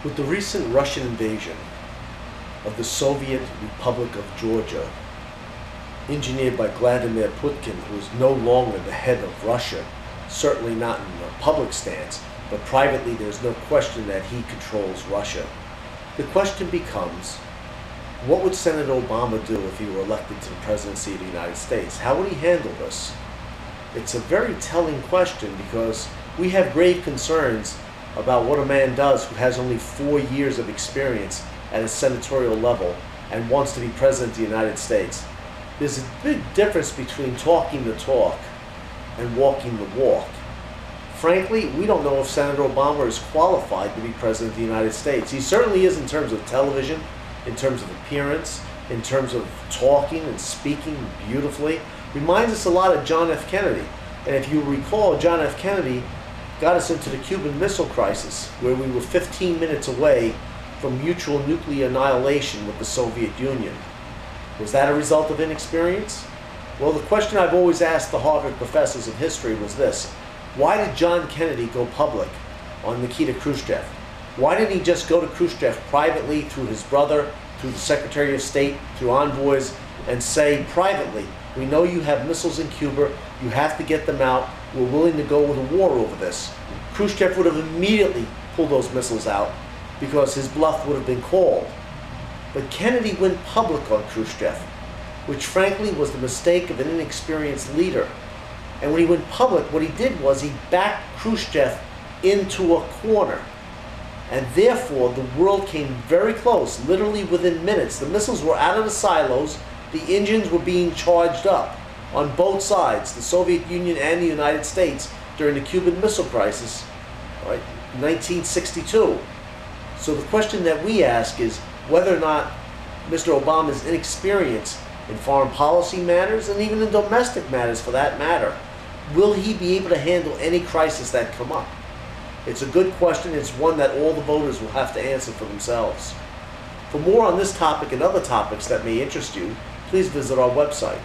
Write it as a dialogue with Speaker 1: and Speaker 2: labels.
Speaker 1: With the recent Russian invasion of the Soviet Republic of Georgia, engineered by Vladimir Putin, who is no longer the head of Russia, certainly not in a public stance, but privately there's no question that he controls Russia. The question becomes, what would Senator Obama do if he were elected to the presidency of the United States? How would he handle this? It's a very telling question because we have grave concerns about what a man does who has only 4 years of experience at a senatorial level and wants to be president of the United States. There's a big difference between talking the talk and walking the walk. Frankly, we don't know if Senator Obama is qualified to be president of the United States. He certainly is in terms of television, in terms of appearance, in terms of talking and speaking beautifully. Reminds us a lot of John F. Kennedy. And if you recall, John F. Kennedy got us into the Cuban Missile Crisis, where we were 15 minutes away from mutual nuclear annihilation with the Soviet Union. Was that a result of inexperience? Well, the question I've always asked the Harvard professors of history was this: why did John Kennedy go public on Nikita Khrushchev? Why didn't he just go to Khrushchev privately through his brother, through the Secretary of State, through envoys, and say privately, we know you have missiles in Cuba, you have to get them out, we're willing to go with a war over this. Khrushchev would have immediately pulled those missiles out because his bluff would have been called. But Kennedy went public on Khrushchev, which frankly was the mistake of an inexperienced leader. And when he went public, what he did was he backed Khrushchev into a corner. And therefore, the world came very close, literally within minutes. The missiles were out of the silos, the engines were being charged up on both sides, the Soviet Union and the United States, during the Cuban Missile Crisis, right, 1962. So the question that we ask is whether or not Mr. Obama's inexperience in foreign policy matters, and even in domestic matters for that matter, will he be able to handle any crisis that come up? It's a good question. It's one that all the voters will have to answer for themselves. For more on this topic and other topics that may interest you, please visit our website.